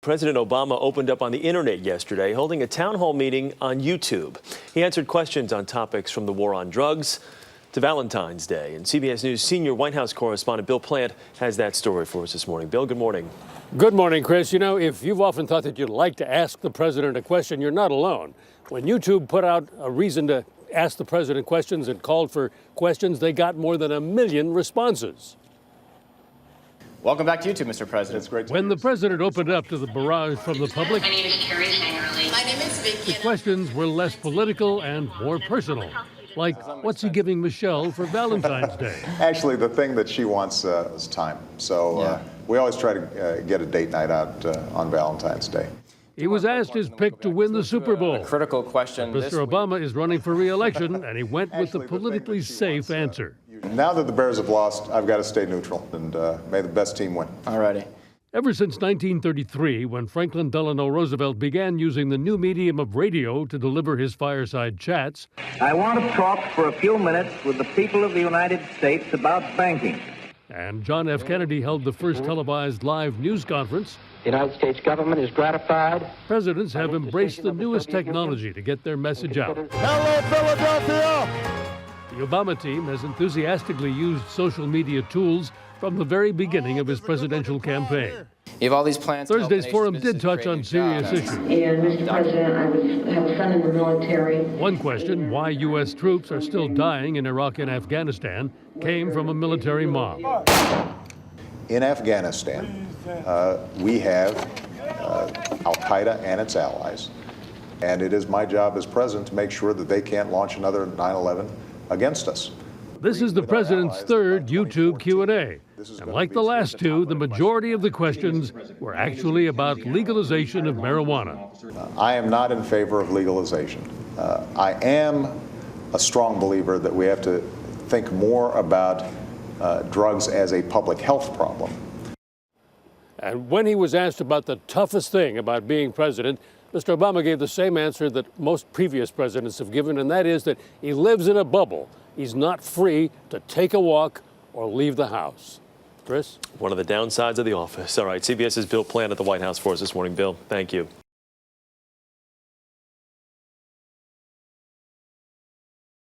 President Obama opened up on the internet yesterday, holding a town hall meeting on YouTube. He answered questions on topics from the war on drugs to Valentine's Day. And CBS News senior White House correspondent Bill Plante has that story for us this morning. Bill, good morning. Good morning, Chris. You know, if you've often thought that you'd like to ask the president a question, you're not alone. When YouTube put out a reason to ask the president questions and called for questions, they got more than 1 million responses. Welcome back to YouTube, Mr. President. It's great to When the president opened up to the barrage from the public, My name is Carrie Sangerly. My name is Vicky. the questions were less political and more personal. Like, what's he giving Michelle for Valentine's Day? Actually, the thing that she wants is time. So we always try to get a date night out on Valentine's Day. He was asked his pick to win the Super Bowl. critical question. Mr. Obama is running for re-election, and he went with the politically safe answer. Now that the Bears have lost, I've got to stay neutral, and may the best team win. Alrighty. Ever since 1933, when Franklin Delano Roosevelt began using the new medium of radio to deliver his fireside chats, I want to talk for a few minutes with the people of the United States about banking. and John F. Kennedy held the first televised live news conference, The United States government is gratified. presidents have embraced the newest technology to get their message out. Hello, Philadelphia! The Obama team has enthusiastically used social media tools from the very beginning of his presidential campaign. You have all these plans. to help Thursday's the forum nation's did touch on businesses create serious new issues. jobs. And Mr. President, I have a son in the military. One question, why U.S. troops are still dying in Iraq and Afghanistan, came from a military mob. In Afghanistan, we have al-Qaeda and its allies, and it is my job as president to make sure that they can't launch another 9/11 against us. This is the president's third YouTube Q&A. And like the last two, the majority of the questions were actually about legalization of marijuana. I am not in favor of legalization. I am a strong believer that we have to think more about drugs as a public health problem. And when he was asked about the toughest thing about being president, Mr. Obama gave the same answer that most previous presidents have given, and that is that he lives in a bubble. He's not free to take a walk or leave the house. Chris? One of the downsides of the office. All right, CBS's Bill Plante at the White House for us this morning. Bill, thank you.